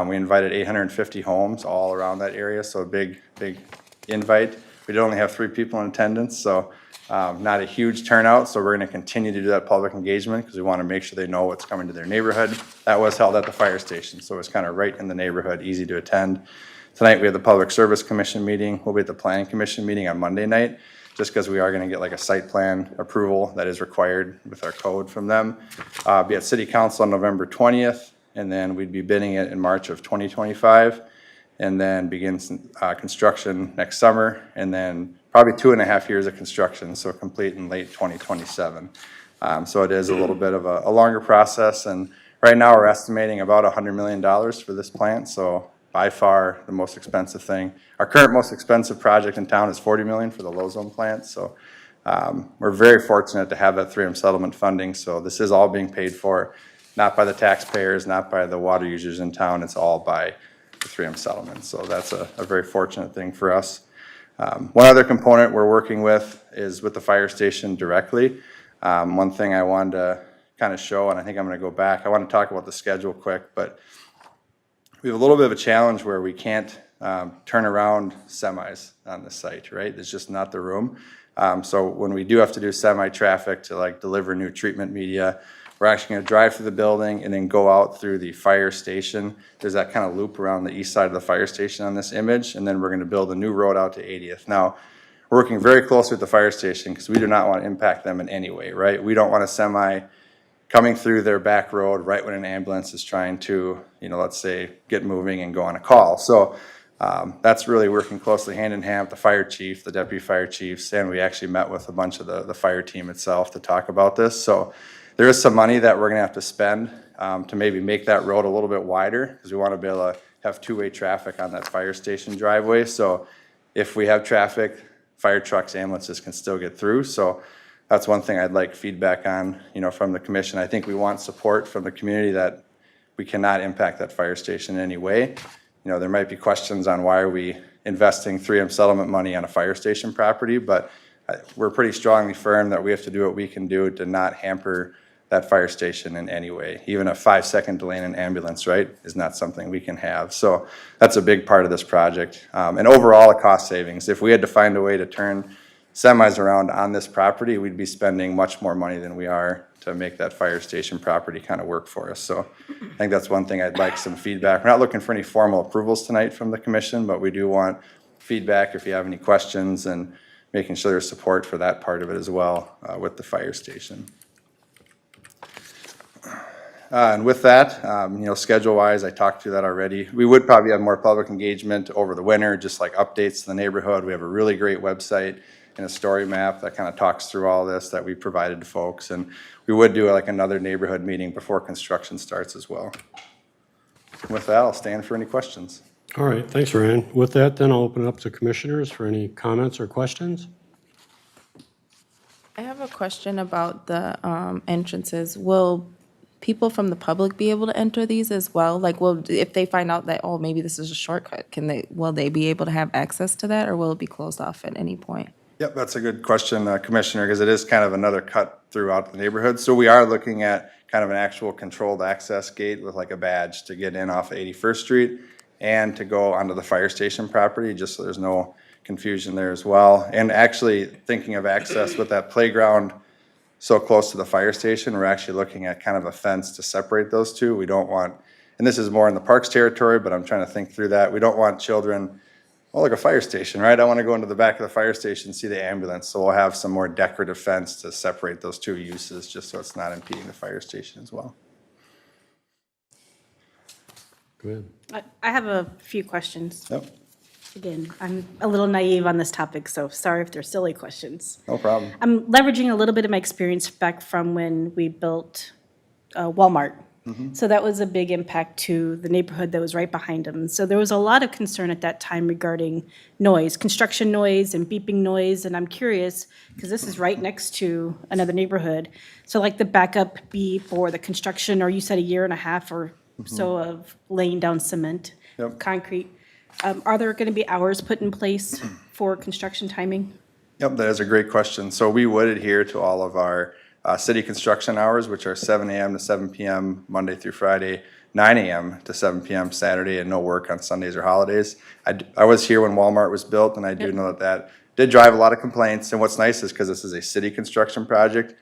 We invited 850 homes all around that area, so a big invite. We did only have 3 people in attendance, so not a huge turnout. So we're going to continue to do that public engagement because we want to make sure they know what's coming to their neighborhood. That was held at the fire station, so it's kind of right in the neighborhood, easy to attend. Tonight, we have the Public Service Commission meeting. We'll be at the Planning Commission meeting on Monday night, just because we are going to get like a site plan approval that is required with our code from them. Be at City Council on November 20th, and then we'd be bidding it in March of 2025, and then begin construction next summer, and then probably 2.5 years of construction, so complete in late 2027. So it is a little bit of a longer process, and right now we're estimating about $100 million for this plant, so by far the most expensive thing. Our current most expensive project in town is $40 million for the low zone plant, so we're very fortunate to have that 3M settlement funding, so this is all being paid for, not by the taxpayers, not by the water users in town, it's all by the 3M settlement, so that's a very fortunate thing for us. One other component we're working with is with the fire station directly. One thing I wanted to kind of show, and I think I'm going to go back, I want to talk about the schedule quick, but we have a little bit of a challenge where we can't turn around semis on the site, right? There's just not the room. So when we do have to do semi-traffic to like deliver new treatment media, we're actually going to drive through the building and then go out through the fire station. There's that kind of loop around the east side of the fire station on this image, and then we're going to build a new road out to 80th. Now, we're working very closely with the fire station because we do not want to impact them in any way, right? We don't want a semi coming through their back road right when an ambulance is trying to, let's say, get moving and go on a call. So that's really working closely hand in hand with the fire chief, the deputy fire chiefs, and we actually met with a bunch of the fire team itself to talk about this. So there is some money that we're gonna have to spend to maybe make that road a little bit wider, because we want to be able to have two-way traffic on that fire station driveway. So if we have traffic, fire trucks, ambulances can still get through. So that's one thing I'd like feedback on, from the commission. I think we want support from the community that we cannot impact that fire station in any way. There might be questions on why are we investing 3M settlement money on a fire station property, but we're pretty strongly firm that we have to do what we can do to not hamper that fire station in any way. Even a 5-second delay in an ambulance, right, is not something we can have. So that's a big part of this project. And overall, a cost savings. If we had to find a way to turn semis around on this property, we'd be spending much more money than we are to make that fire station property kind of work for us. So I think that's one thing I'd like some feedback. We're not looking for any formal approvals tonight from the commission, but we do want feedback if you have any questions, and making sure there's support for that part of it as well with the fire station. And with that, schedule-wise, I talked through that already. We would probably have more public engagement over the winter, just like updates to the neighborhood. We have a really great website and a story map that kind of talks through all this that we provided to folks. And we would do like another neighborhood meeting before construction starts as well. With that, I'll stand for any questions. All right, thanks, Ryan. With that, then I'll open it up to commissioners for any comments or questions. I have a question about the entrances. Will people from the public be able to enter these as well? Like, if they find out that, oh, maybe this is a shortcut, will they be able to have access to that, or will it be closed off at any point? Yep, that's a good question, Commissioner, because it is kind of another cut throughout the neighborhood. So we are looking at kind of an actual controlled access gate with like a badge to get in off of 81st Street and to go onto the fire station property, just so there's no confusion there as well. And actually thinking of access with that playground so close to the fire station, we're actually looking at kind of a fence to separate those two. We don't want, and this is more in the parks territory, but I'm trying to think through that. We don't want children, like a fire station, right? I want to go into the back of the fire station and see the ambulance. So we'll have some more decorative fence to separate those two uses, just so it's not impeding the fire station as well. Go ahead. I have a few questions. Yep, Again, I'm a little naive on this topic, so sorry if they're silly questions. no problem. I'm leveraging a little bit of my experience back from when we built Walmart. So that was a big impact to the neighborhood that was right behind them. So there was a lot of concern at that time regarding noise, construction noise and beeping noise. And I'm curious, because this is right next to another neighborhood. So like the backup beep or the construction, or you said 1.5 years or so of laying down cement, Yep. concrete. Are there going to be hours put in place for construction timing? Yep, that is a great question. So we would adhere to all of our city construction hours, which are 7 a.m. to 7 p.m. Monday through Friday, 9 a.m. to 7 p.m. Saturday, and no work on Sundays or holidays. I was here when Walmart was built, and I do know that did drive a lot of complaints. And what's nice is because this is a city construction project,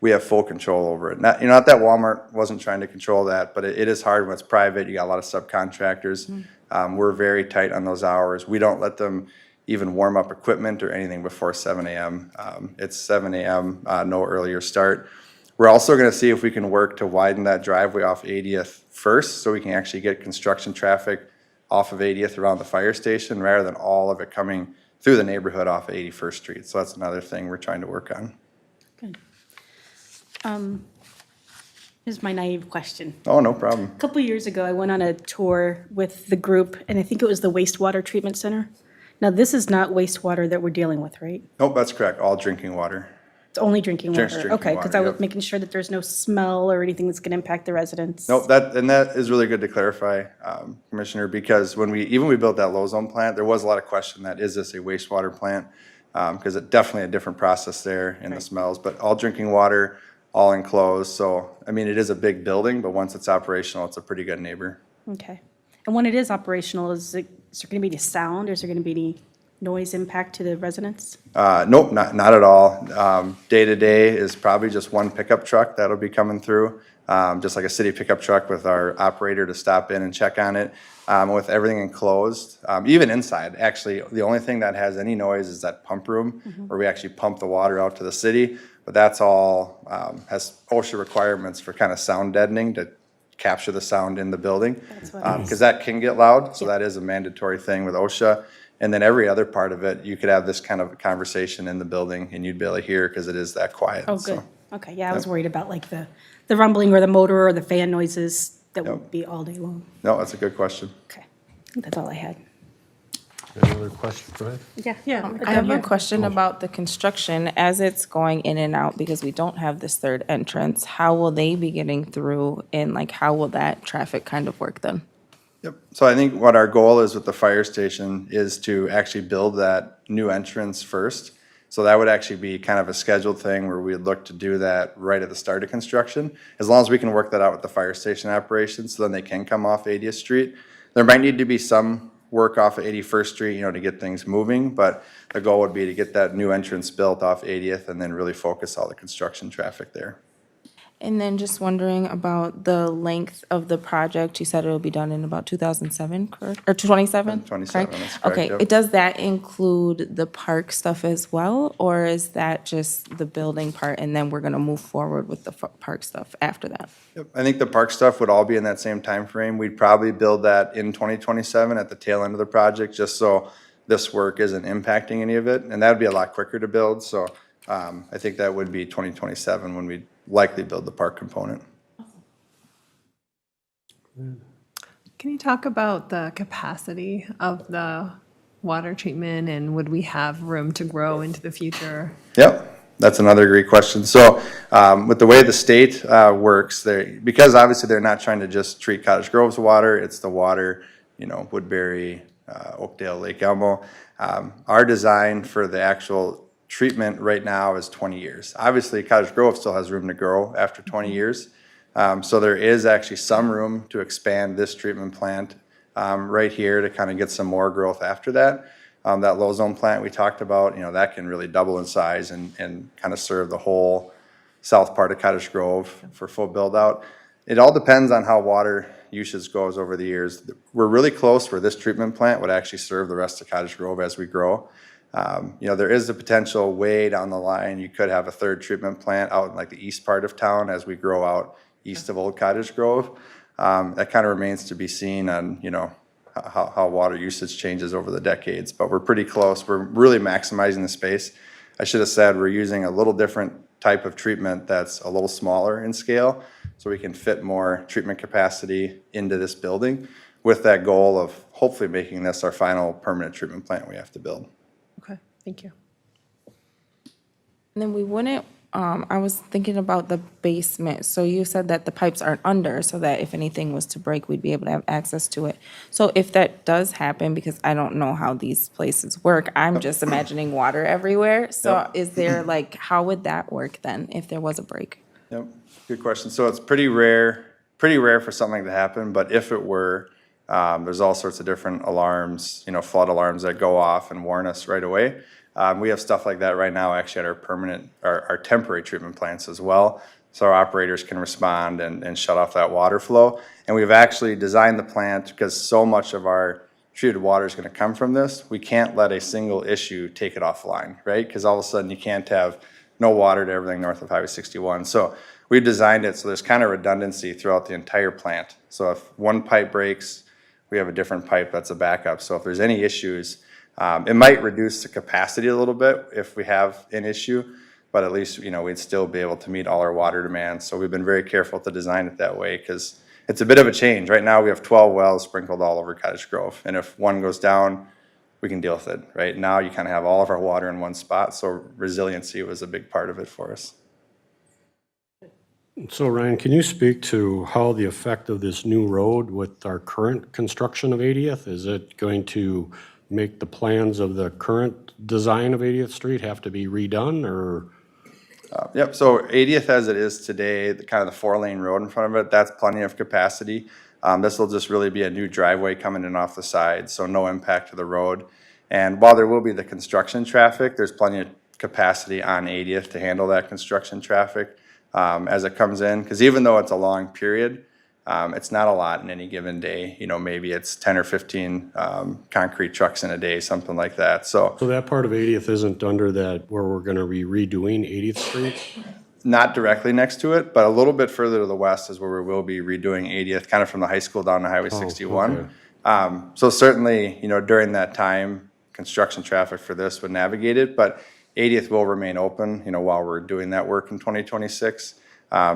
we have full control over it. Not that Walmart wasn't trying to control that, but it is hard when it's private. You got a lot of subcontractors. We're very tight on those hours. We don't let them even warm up equipment or anything before 7 a.m. It's 7 a.m., no earlier start. We're also gonna see if we can work to widen that driveway off 80th first, so we can actually get construction traffic off of 80th around the fire station, rather than all of it coming through the neighborhood off of 81st Street. So that's another thing we're trying to work on. Good. Here's my naive question. Oh, no problem. A couple years ago, I went on a tour with the group, and I think it was the wastewater treatment center. Now, this is not wastewater that we're dealing with, right? Nope, that's correct, all drinking water. It's only drinking Just water? drinking Okay, because water, I was yep. making sure that there's no smell or anything that's going to impact the residents. Nope, that is really good to clarify, Commissioner, because when we built that low zone plant, there was a lot of question that, is this a wastewater plant? Because it definitely a different process there in the Right. smells, but all drinking water, all enclosed. So, I mean, it is a big building, but once it's operational, it's a pretty good neighbor. Okay. And when it is operational, is there going to be any sound, or is there going to be any noise impact to the residents? Nope, not at all. Day to day is probably just one pickup truck that'll be coming through, just like a city pickup truck with our operator to stop in and check on it. With everything enclosed, even inside, actually, the only thing that has any noise is that pump room where we actually pump the water out to the city. But that's all, has OSHA requirements for kind of sound deadening to capture the sound in the building. That's what it is. Because that can get loud, so that is a mandatory thing with OSHA. And then every other part of it, you could have this kind of conversation in the building and you'd be able to hear because it is that quiet. Oh, so. good. Okay, yeah, I was worried about like the rumbling or the motor or the fan noises that would be all day long. No, that's a good question. Okay, I think that's all I had. Any other questions? Go ahead. Yeah. I have a question about the construction as it's going in and out, because we don't have this third entrance. How will they be getting through, and like how will that traffic kind of work then? Yep. So I think what our goal is with the fire station is to actually build that new entrance first. So that would actually be kind of a scheduled thing where we'd look to do that right at the start of construction, as long as we can work that out with the fire station operations, so then they can come off 80th Street. There might need to be some work off of 81st Street, to get things moving, but the goal would be to get that new entrance built off 80th and then really focus all the construction traffic there. And then just wondering about the length of the project. You said it'll be done in about 2007, correct? Or 27? 27, correct? that's correct, Okay, yep. does that include the park stuff as well? Or is that just the building part, and then we're gonna move forward with the park stuff after that? Yep, I think the park stuff would all be in that same time frame. We'd probably build that in 2027 at the tail end of the project, just so this work isn't impacting any of it, and that'd be a lot quicker to build, so I think that would be 2027 when we'd likely build the park component. Can you talk about the capacity of the water treatment, and would we have room to grow into the future? Yep, that's another great question. So with the way the state works, because obviously they're not trying to just treat Cottage Grove's water, it's the water, Woodbury, Oakdale, Lake Elmo. Our design for the actual treatment right now is 20 years. Obviously, Cottage Grove still has room to grow after 20 years. So there is actually some room to expand this treatment plant right here to kind of get some more growth after that. That low zone plant we talked about, that can really double in size and kind of serve the whole south part of Cottage Grove for full build out. It all depends on how water usage goes over the years. We're really close where this treatment plant would actually serve the rest of Cottage Grove as we grow. There is the potential way down the line, you could have a third treatment plant out in like the east part of town as we grow out east of Old Cottage Grove. That kind of remains to be seen on, how water usage changes over the decades, but we're pretty close. We're really maximizing the space. I should have said we're using a little different type of treatment that's a little smaller in scale, so we can fit more treatment capacity into this building with that goal of hopefully making this our final permanent treatment plant we have to build. Okay, thank you. And then we wouldn't, I was thinking about the basement. So you said that the pipes aren't under, so that if anything was to break, we'd be able to have access to it. So if that does happen, because I don't know how these places work, I'm just imagining water everywhere. So Yep. is there how would that work then if there was a break? Yep, good question. So it's pretty rare for something to happen, but if it were, there's all sorts of different alarms, flood alarms that go off and warn us right away. We have stuff like that right now actually at our temporary treatment plants as well. so our operators can respond and shut off that water flow. And we've actually designed the plant because so much of our treated water is going to come from this. We can't let a single issue take it offline, right? Because all of a sudden you can't have no water to everything north of Highway 61. So we've designed it so there's kind of redundancy throughout the entire plant. So if one pipe breaks, we have a different pipe that's a backup. So if there's any issues, it might reduce the capacity a little bit if we have an issue, but at least, we'd still be able to meet all our water demands. So we've been very careful to design it that way because it's a bit of a change. Right now we have 12 wells sprinkled all over Cottage Grove, and if one goes down, we can deal with it. Right now you kind of have all of our water in one spot, so resiliency was a big part of it for us. So Ryan, can you speak to how the effect of this new road with our current construction of 80th, is it going to make the plans of the current design of 80th Street have to be redone, or? Yep, so 80th as it is today, kind of the 4-lane road in front of it, that's plenty of capacity. This will just really be a new driveway coming in off the side, so no impact to the road. And while there will be the construction traffic, there's plenty of capacity on 80th to handle that construction traffic as it comes in. Because even though it's a long period, it's not a lot in any given day. Maybe it's 10 or 15 concrete trucks in a day, something like that. So that part of 80th isn't under that where we're going to be redoing 80th Street? not directly next to it, but a little bit further to the west is where we will be redoing 80th, kind of from the high school down to Highway 61. Okay. So certainly, during that time, construction traffic for this would navigate it, but 80th will remain open, while we're doing that work in 2026.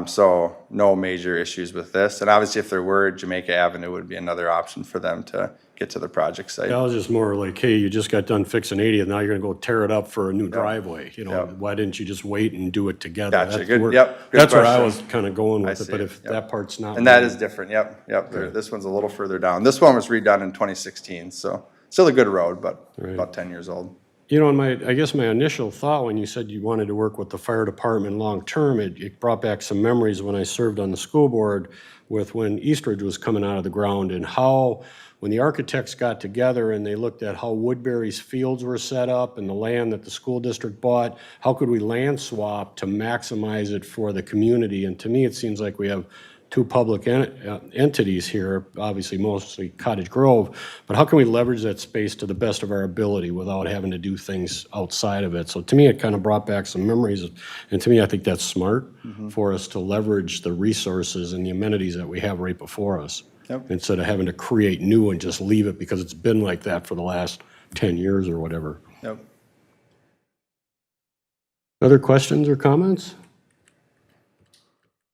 So no major issues with this. And obviously, if there were, Jamaica Avenue would be another option for them to get to the project site. That was just more like, hey, you just got done fixing 80th, now you're gonna go tear it up for a new driveway, Yep. Why didn't you just wait and do it together? Gotcha. That's Good. where- Yep. Good That's where I question. was kinda going with it, see but it. if Yep. that part's not. And that is different, yep. This one's a little further down. This one was redone in 2016, so still a good road, but about 10 years old. And I guess my initial thought when you said you wanted to work with the fire department long-term, it brought back some memories when I served on the school board with when Eastridge was coming out of the ground and how, when the architects got together and they looked at how Woodbury's fields were set up and the land that the school district bought, how could we land swap to maximize it for the community? And to me, it seems like we have two public entities here, obviously mostly Cottage Grove, but how can we leverage that space to the best of our ability without having to do things outside of it? So to me, it kind of brought back some memories, and to me, I think that's smart for us to leverage the resources and the amenities that we have right before us. Yep. Instead of having to create new and just leave it because it's been like that for the last 10 years or whatever. Yep. Other questions or comments?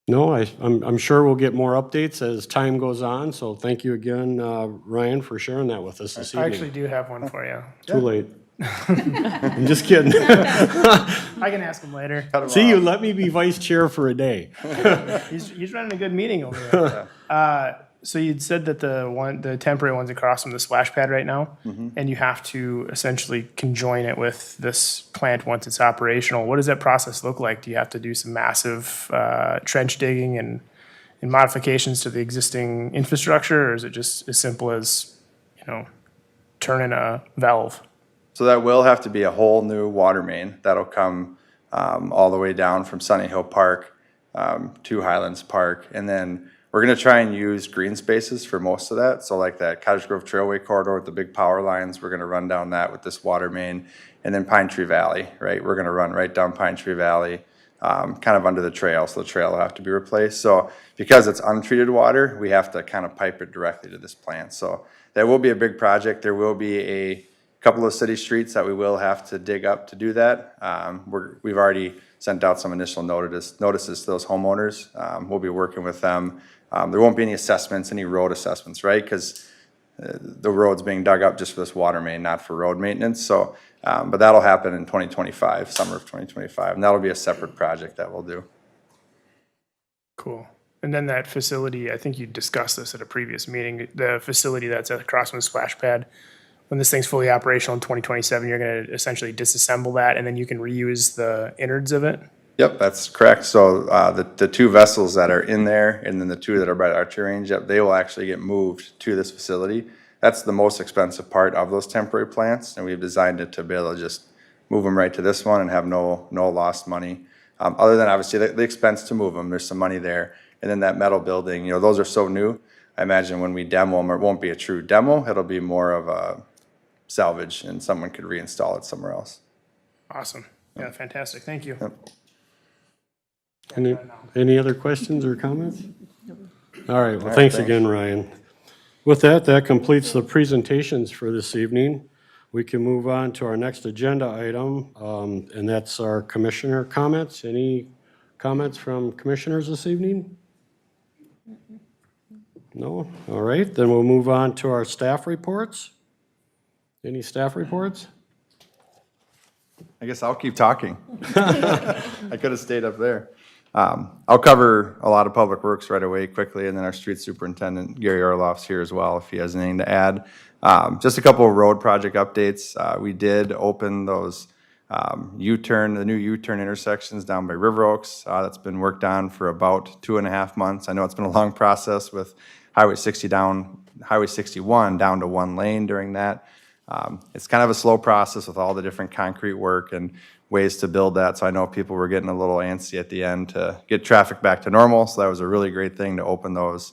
No, I'm sure we'll get more updates as time goes on, so thank you again, Ryan, for sharing that with us this I evening. actually do have one for you. Too late. I'm just kidding. I can ask him later. See, you let me be vice chair for a day. He's running a good meeting over there. So you'd said that the temporary one's across from the splash pad right now, and you have to essentially conjoin it with this plant once it's operational. What does that process look like? Do you have to do some massive trench digging and modifications to the existing infrastructure, or is it just as simple as, turning a valve? So that will have to be a whole new water main that'll come all the way down from Sunny Hill Park to Highlands Park. And then we're gonna try and use green spaces for most of that. So like that Cottage Grove Trailway corridor with the big power lines, we're gonna run down that with this water main. And then Pine Tree Valley, right? We're gonna run right down Pine Tree Valley, kind of under the trail. So the trail will have to be replaced. So because it's untreated water, we have to kind of pipe it directly to this plant. So that will be a big project. There will be a couple of city streets that we will have to dig up to do that. We've already sent out some initial notices to those homeowners. We'll be working with them. There won't be any assessments, any road assessments, right? Because the road's being dug up just for this water main, not for road maintenance. So, but that'll happen in 2025, summer of 2025, and that'll be a separate project that we'll do. Cool. And then that facility, I think you discussed this at a previous meeting, the facility that's across from the splash pad, when this thing's fully operational in 2027, you're going to essentially disassemble that, and then you can reuse the innards of it? Yep, that's correct. So the two vessels that are in there, and then the two that are by the archery range, yep, they will actually get moved to this facility. That's the most expensive part of those temporary plants, and we've designed it to be able to just move them right to this one and have no lost money. Other than obviously the expense to move them, there's some money there. And then that metal building, those are so new. I imagine when we demo them, it won't be a true demo. It'll be more of a salvage and someone could reinstall it somewhere else. Awesome. Yeah, fantastic. Thank you. Any other questions or comments? All right, well, right, thanks thanks. again, Ryan. With that, that completes the presentations for this evening. We can move on to our next agenda item, and that's our commissioner comments. Any comments from commissioners this evening? No? All right, then we'll move on to our staff reports. Any staff reports? I guess I'll keep talking. I could have stayed up there. I'll cover a lot of public works right away quickly, and then our street superintendent, Gary Orloff's here as well, if he has anything to add. Just a couple of road project updates. We did open those the new U-turn intersections down by River Oaks. That's been worked on for about 2.5 months. I know it's been a long process with Highway 61 down to one lane during that. It's kind of a slow process with all the different concrete work and ways to build that. So I know people were getting a little antsy at the end to get traffic back to normal. So that was a really great thing to open those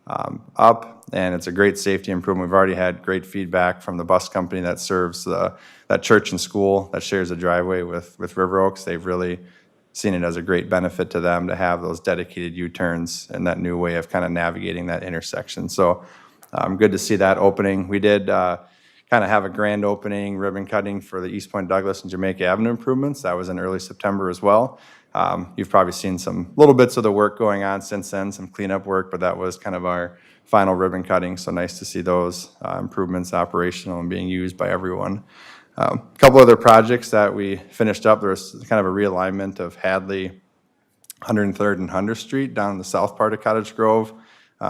up. And it's a great safety improvement. We've already had great feedback from the bus company that serves that church and school that shares a driveway with River Oaks. They've really seen it as a great benefit to them to have those dedicated U-turns and that new way of kind of navigating that intersection. So good to see that opening. We did kind of have a grand opening, ribbon cutting for the East Point Douglas and Jamaica Avenue improvements. That was in early September as well. You've probably seen some little bits of the work going on since then, some cleanup work, but that was kind of our final ribbon cutting. So nice to see those improvements operational and being used by everyone. A couple other projects that we finished up. There was kind of a realignment of Hadley, 103rd and 100th Street down in the south part of Cottage Grove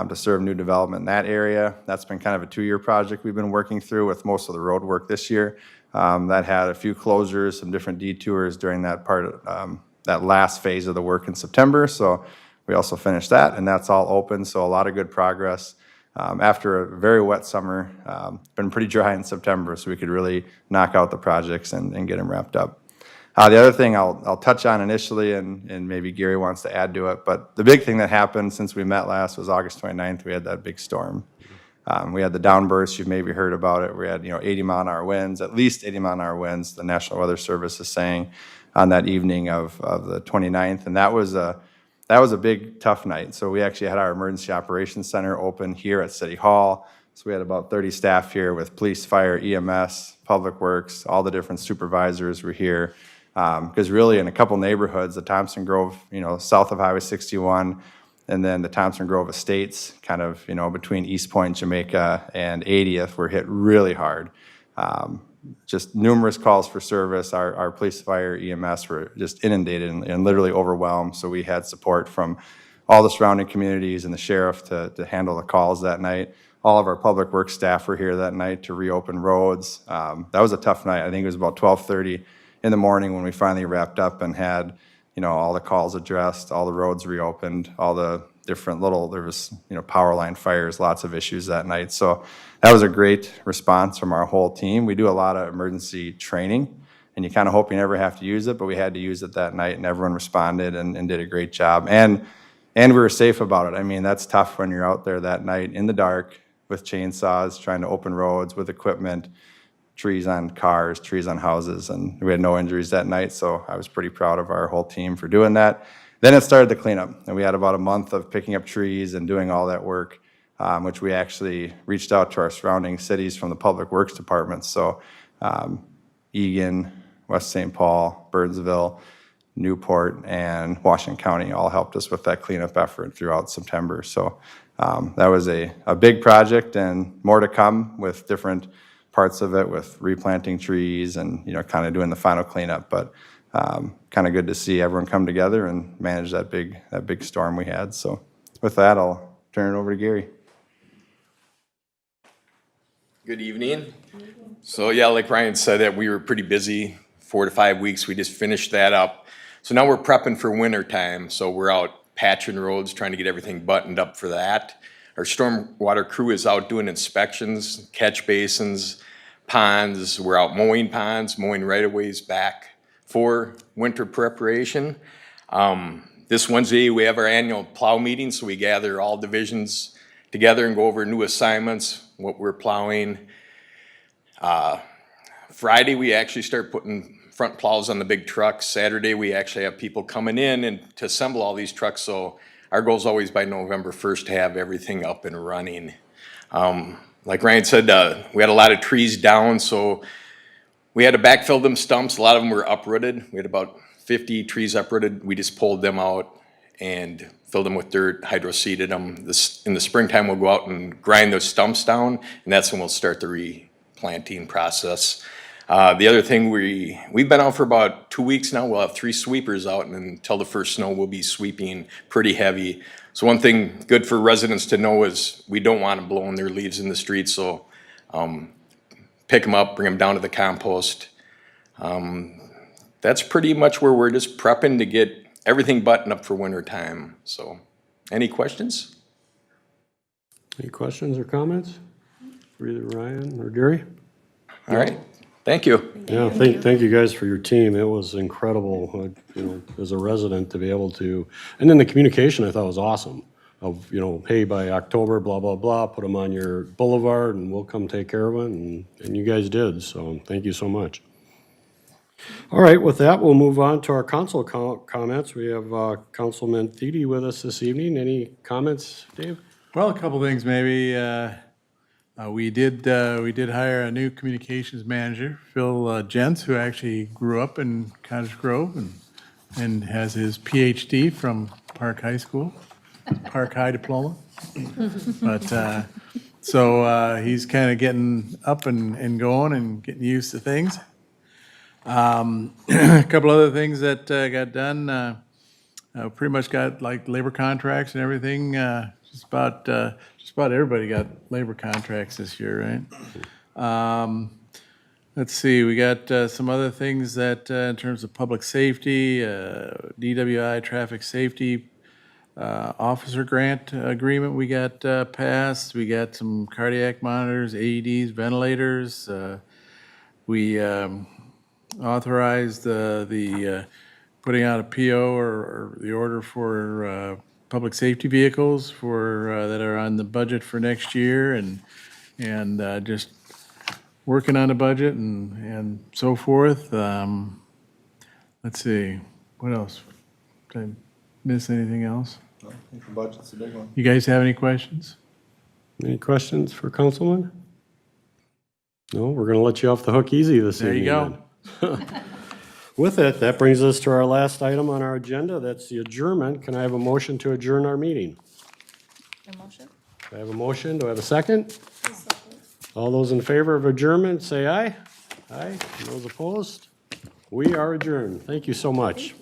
to serve new development in that area. That's been kind of a 2-year project we've been working through with most of the road work this year. That had a few closures, some different detours during that part, that last phase of the work in September. So we also finished that, and that's all open. So a lot of good progress. After a very wet summer, been pretty dry in September, so we could really knock out the projects and get them wrapped up. The other thing I'll touch on initially, and maybe Gary wants to add to it, but the big thing that happened since we met last was August 29th. We had that big storm. We had the downburst. You've maybe heard about it. We had 80-mile-an-hour winds, at least 80-mile-an-hour winds. The National Weather Service is saying on that evening of the 29th, and that was a big tough night. So we actually had our emergency operations center open here at City Hall. So we had about 30 staff here with police, fire, EMS, public works, all the different supervisors were here. Because really in a couple neighborhoods, the Thompson Grove, south of Highway 61, and then the Thompson Grove Estates, kind of, between East Point, Jamaica, and 80th were hit really hard. Just numerous calls for service. Our police, fire, EMS were just inundated and literally overwhelmed. So we had support from all the surrounding communities and the sheriff to handle the calls that night. All of our public works staff were here that night to reopen roads. That was a tough night. I think it was about 12:30 in the morning when we finally wrapped up and had, all the calls addressed, all the roads reopened, all the different there was, power line fires, lots of issues that night. So that was a great response from our whole team. We do a lot of emergency training, and you kind of hope you never have to use it, but we had to use it that night, and everyone responded and did a great job. And we were safe about it. I mean, that's tough when you're out there that night in the dark with chainsaws, trying to open roads with equipment, trees on cars, trees on houses, and we had no injuries that night, so I was pretty proud of our whole team for doing that. Then it started the cleanup, and we had about a month of picking up trees and doing all that work, which we actually reached out to our surrounding cities from the Public Works Department. So Egan, West St. Paul, Burnsville, Newport, and Washington County all helped us with that cleanup effort throughout September. So that was a big project, and more to come with different parts of it, with replanting trees and kind of doing the final cleanup. But kind of good to see everyone come together and manage that big storm we had. So with that, I'll turn it over to Gary. Good evening. So yeah, like Ryan said, that we were pretty busy, 4 to 5 weeks. We just finished that up. So now we're prepping for winter time. So we're out patching roads, trying to get everything buttoned up for that. Our stormwater crew is out doing inspections, catch basins, ponds. We're out mowing ponds, mowing right-of-ways back for winter preparation. This Wednesday, we have our annual plow meeting, so we gather all divisions together and go over new assignments, what we're plowing. Friday, we actually start putting front plows on the big trucks. Saturday, we actually have people coming in and to assemble all these trucks, so our goal is always by November 1st to have everything up and running. Like Ryan said, we had a lot of trees down, so we had to backfill them stumps. A lot of them were uprooted. We had about 50 trees uprooted. We just pulled them out and filled them with dirt, hydro-seeded them. In the springtime, we'll go out and grind those stumps down, and that's when we'll start the replanting process. The other thing, we've been out for about 2 weeks now. We'll have 3 sweepers out, and until the first snow, we'll be sweeping pretty heavy. So one thing good for residents to know is we don't want them blowing their leaves in the street, so pick them up, bring them down to the compost. That's pretty much where we're just prepping to get everything buttoned up for winter time. So, any questions? Any questions or comments for either Ryan or Gary? All right, thank you. Yeah, thank you guys for your team. It was incredible, as a resident to be able to, and then the communication I thought was awesome. Of, hey, by October, blah, blah, blah, put them on your boulevard and we'll come take care of it, and you guys did, so thank you so much. All right, with that, we'll move on to our council comments. We have Councilman Thede with us this evening. Any comments, Dave? Well, a couple things maybe. We did hire a new communications manager, Phil Jentz, who actually grew up in Cottage Grove and has his PhD from Park High School, Park High diploma. But so he's kind of getting up and going and getting used to things. A couple other things that got done. Pretty much got like labor contracts and everything. Just about everybody got labor contracts this year, right? Let's see, we got some other things that in terms of public safety, DWI traffic safety officer grant agreement we got passed. We got some cardiac monitors, AEDs, ventilators. We authorized the putting out a PO or the order for public safety vehicles for that are on the budget for next year, and just working on the budget and so forth. Let's see, what else? Did I miss anything else? I think the budget's a big one. You guys have any questions? Any questions for Councilman? No, we're gonna let you off the hook easy this evening. There you go. With it, that brings us to our last item on our agenda. That's the adjournment. Can I have a motion to adjourn our meeting? A motion? Do I have a motion? Do I have a second? All those in favor of adjournment, say aye. Aye. Those opposed? We are adjourned. Thank you so much.